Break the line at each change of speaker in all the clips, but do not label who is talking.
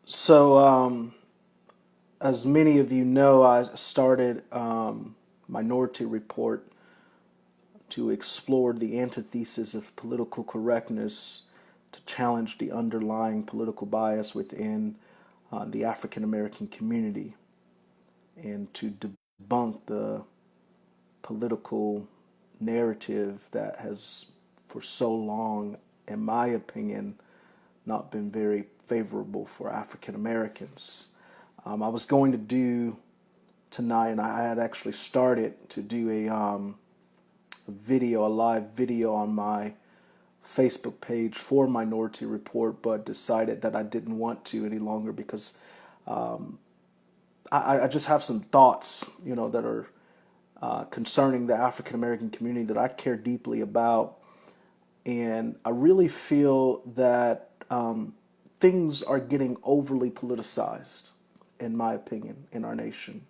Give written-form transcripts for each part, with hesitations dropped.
So, as many of you know, I started Minority Report to explore the antithesis of political correctness, to challenge the underlying political bias within the African American community, and to debunk the political narrative that has, for so long, in my opinion, not been very favorable for African Americans. I was going to do tonight, and I had actually started to do a live video on my Facebook page for Minority Report, but decided that I didn't want to any longer because I just have some thoughts, that are concerning the African American community that I care deeply about, and I really feel that things are getting overly politicized, in my opinion, in our nation.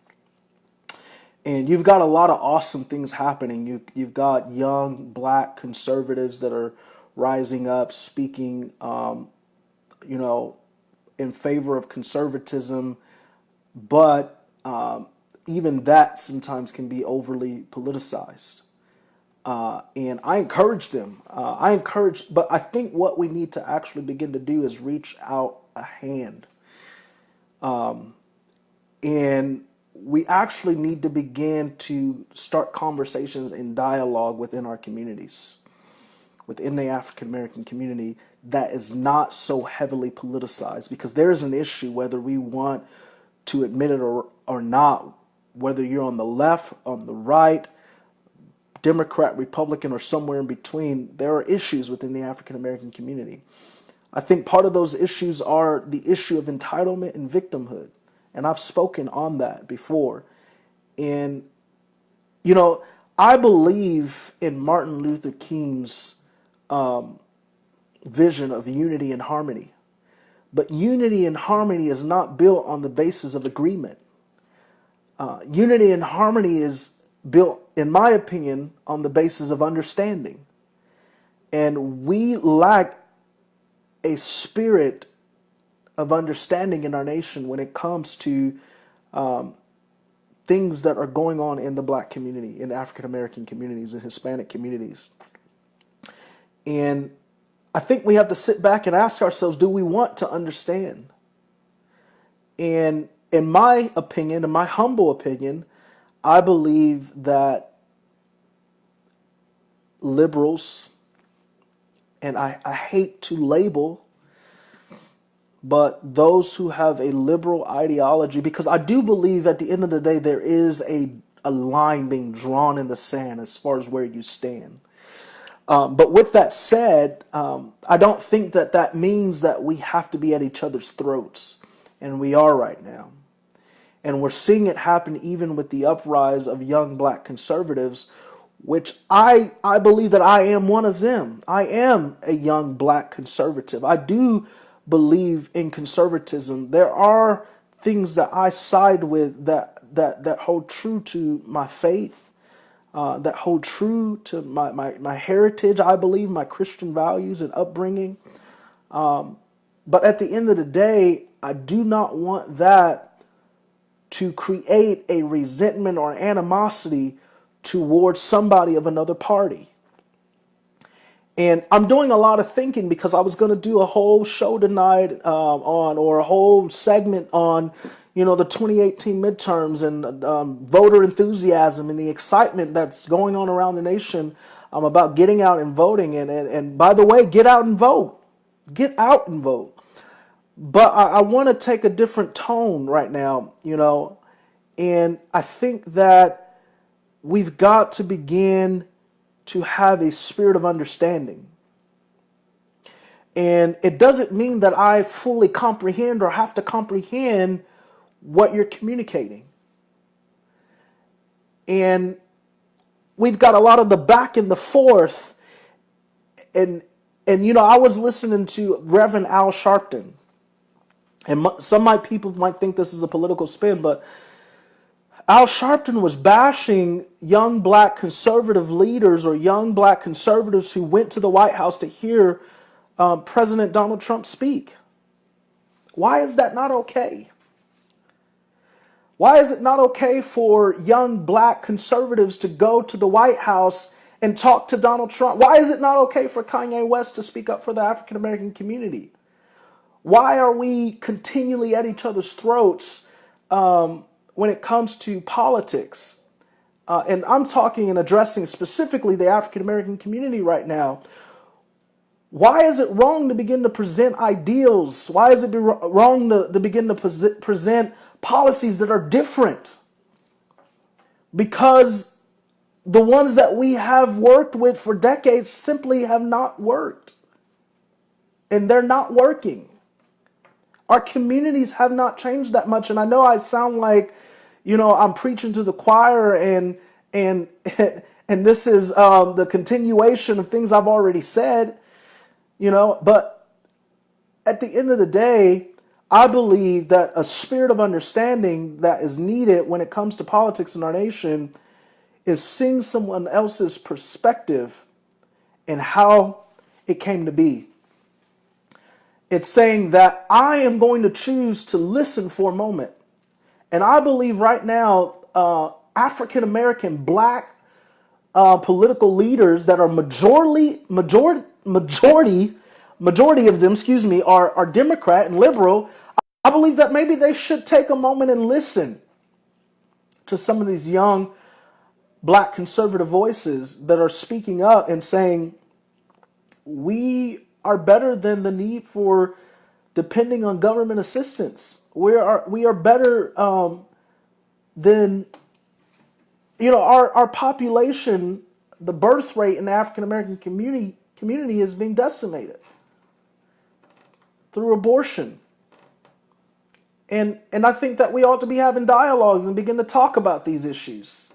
And you've got a lot of awesome things happening. You've got young black conservatives that are rising up, speaking, you know, in favor of conservatism, but even that sometimes can be overly politicized. And I encourage them. But I think what we need to actually begin to do is reach out a hand. And we actually need to begin to start conversations and dialogue within our communities, within the African American community, that is not so heavily politicized, because there is an issue whether we want to admit it or not, whether you're on the left, on the right, Democrat, Republican, or somewhere in between. There are issues within the African American community. I think part of those issues are the issue of entitlement and victimhood. And I've spoken on that before. And, I believe in Martin Luther King's vision of unity and harmony. But unity and harmony is not built on the basis of agreement. Unity and harmony is built, in my opinion, on the basis of understanding. And we lack a spirit of understanding in our nation when it comes to things that are going on in the black community, in African American communities, and Hispanic communities. And I think we have to sit back and ask ourselves, do we want to understand? And in my opinion, in my humble opinion, I believe that liberals, and I hate to label, but those who have a liberal ideology, because I do believe at the end of the day there is a line being drawn in the sand as far as where you stand. But with that said, I don't think that that means that we have to be at each other's throats, and we are right now. And we're seeing it happen even with the uprise of young black conservatives, which I believe that I am one of them. I am a young black conservative. I do believe in conservatism. There are things that I side with that hold true to my faith, that hold true to my heritage, I believe, my Christian values and upbringing. But at the end of the day, I do not want that to create a resentment or animosity towards somebody of another party. And I'm doing a lot of thinking because I was going to do a whole show tonight or a whole segment on, the 2018 midterms and voter enthusiasm and the excitement that's going on around the nation about getting out and voting. And by the way, get out and vote. Get out and vote. But I want to take a different tone right now, and I think that we've got to begin to have a spirit of understanding. And it doesn't mean that I fully comprehend or have to comprehend what you're communicating. And we've got a lot of the back and the forth. And I was listening to Reverend Al Sharpton. And some people might think this is a political spin, but Al Sharpton was bashing young black conservative leaders or young black conservatives who went to the White House to hear President Donald Trump speak. Why is that not okay? Why is it not okay for young black conservatives to go to the White House and talk to Donald Trump? Why is it not okay for Kanye West to speak up for the African American community? Why are we continually at each other's throats when it comes to politics? And I'm talking and addressing specifically the African American community right now. Why is it wrong to begin to present ideals? Why is it wrong to begin to present policies that are different? Because the ones that we have worked with for decades simply have not worked. And they're not working. Our communities have not changed that much. And I know I sound like, I'm preaching to the choir and and this is the continuation of things I've already said, but at the end of the day, I believe that a spirit of understanding that is needed when it comes to politics in our nation is seeing someone else's perspective and how it came to be. It's saying that I am going to choose to listen for a moment. And I believe right now, African American black political leaders that are majority of them, are Democrat and liberal. I believe that maybe they should take a moment and listen to some of these young black conservative voices that are speaking up and saying, we are better than the need for depending on government assistance. We are better than, our population, the birth rate in the African American community is being decimated through abortion. And I think that we ought to be having dialogues and begin to talk about these issues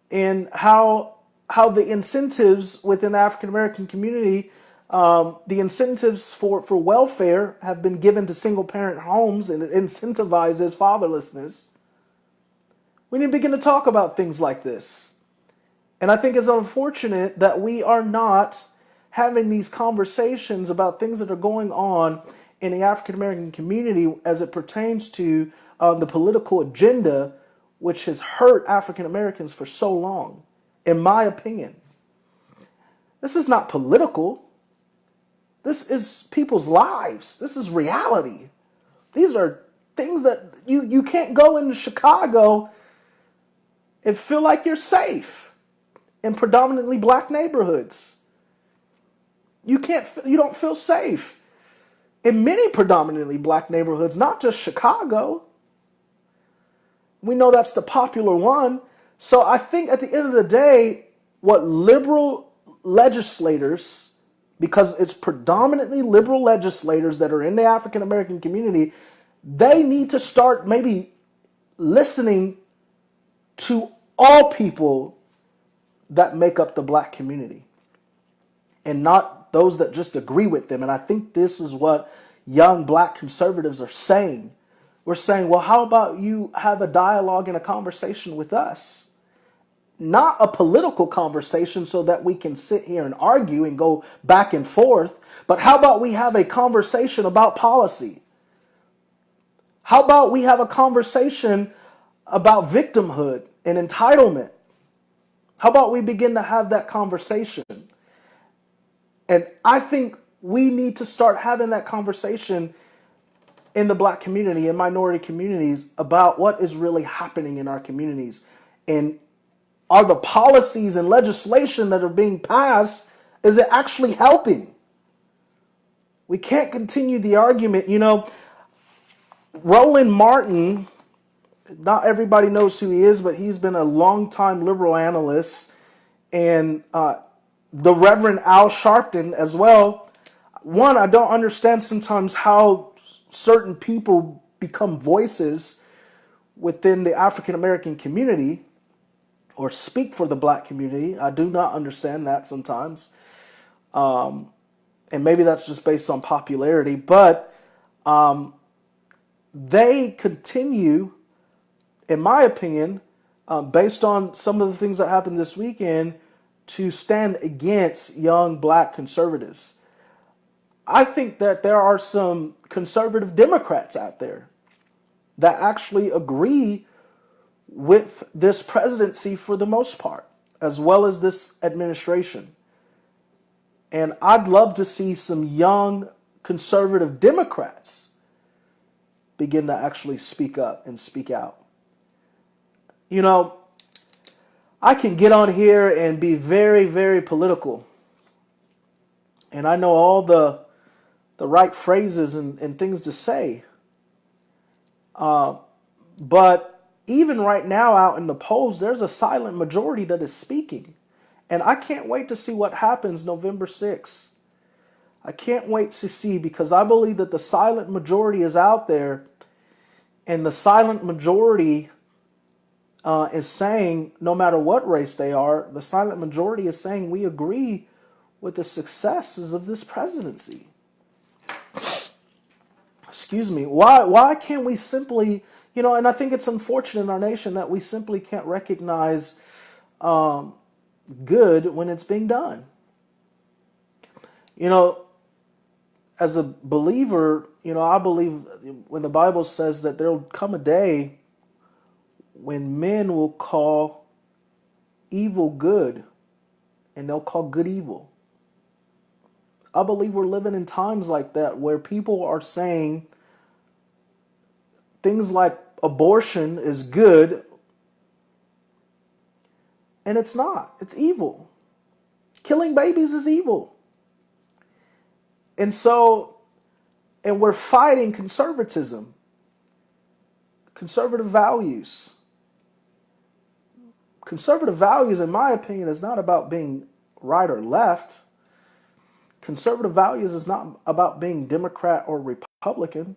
and how the incentives within the African American community, the incentives for welfare have been given to single parent homes and it incentivizes fatherlessness. We need to begin to talk about things like this. And I think it's unfortunate that we are not having these conversations about things that are going on in the African American community as it pertains to the political agenda, which has hurt African Americans for so long, in my opinion. This is not political. This is people's lives. This is reality. These are things that you can't go into Chicago and feel like you're safe in predominantly black neighborhoods. You don't feel safe in many predominantly black neighborhoods, not just Chicago. We know that's the popular one. So I think at the end of the day, what liberal legislators, because it's predominantly liberal legislators that are in the African American community, they need to start maybe listening to all people that make up the black community and not those that just agree with them. And I think this is what young black conservatives are saying. We're saying, well, how about you have a dialogue and a conversation with us? Not a political conversation so that we can sit here and argue and go back and forth, but how about we have a conversation about policy? How about we have a conversation about victimhood and entitlement? How about we begin to have that conversation? And I think we need to start having that conversation in the black community and minority communities about what is really happening in our communities. And are the policies and legislation that are being passed, is it actually helping? We can't continue the argument. Roland Martin, not everybody knows who he is, but he's been a longtime liberal analyst, and the Reverend Al Sharpton as well. One, I don't understand sometimes how certain people become voices within the African American community or speak for the black community. I do not understand that sometimes. And maybe that's just based on popularity, but they continue, in my opinion, based on some of the things that happened this weekend, to stand against young black conservatives. I think that there are some conservative Democrats out there that actually agree with this presidency for the most part, as well as this administration. And I'd love to see some young conservative Democrats begin to actually speak up and speak out. You know, I can get on here and be very, very political. And I know all the right phrases and things to say. But even right now out in the polls, there's a silent majority that is speaking. And I can't wait to see what happens November 6th. I can't wait to see, because I believe that the silent majority is out there, and the silent majority is saying, no matter what race they are, the silent majority is saying we agree with the successes of this presidency. Excuse me. Why can't we simply, and I think it's unfortunate in our nation that we simply can't recognize good when it's being done. As a believer, I believe when the Bible says that there'll come a day when men will call evil good and they'll call good evil. I believe we're living in times like that where people are saying things like abortion is good, and it's not. It's evil. Killing babies is evil. And we're fighting conservatism, conservative values. Conservative values, in my opinion, is not about being right or left. Conservative values is not about being Democrat or Republican.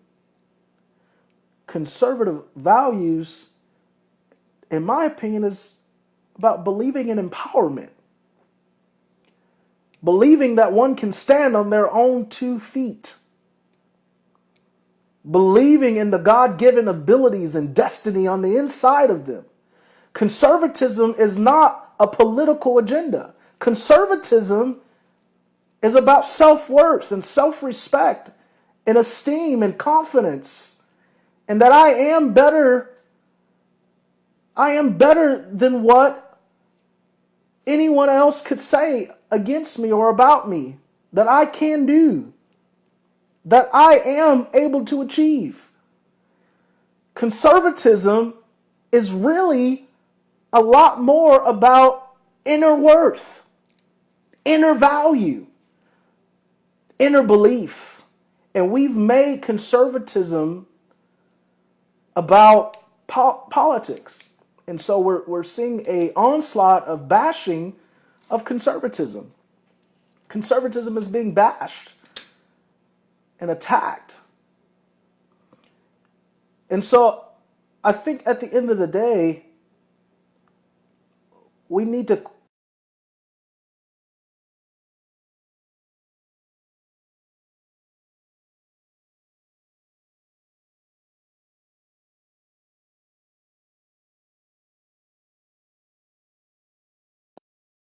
Conservative values, in my opinion, is about believing in empowerment. Believing that one can stand on their own 2 feet. Believing in the God-given abilities and destiny on the inside of them. Conservatism is not a political agenda. Conservatism is about self-worth and self-respect and esteem and confidence, and that I am better than what anyone else could say against me or about me, that I can do, that I am able to achieve. Conservatism is really a lot more about inner worth, inner value, inner belief. And we've made conservatism about politics. And so we're seeing an onslaught of bashing of conservatism. Conservatism is being bashed and attacked. And so I think at the end of the day, we need to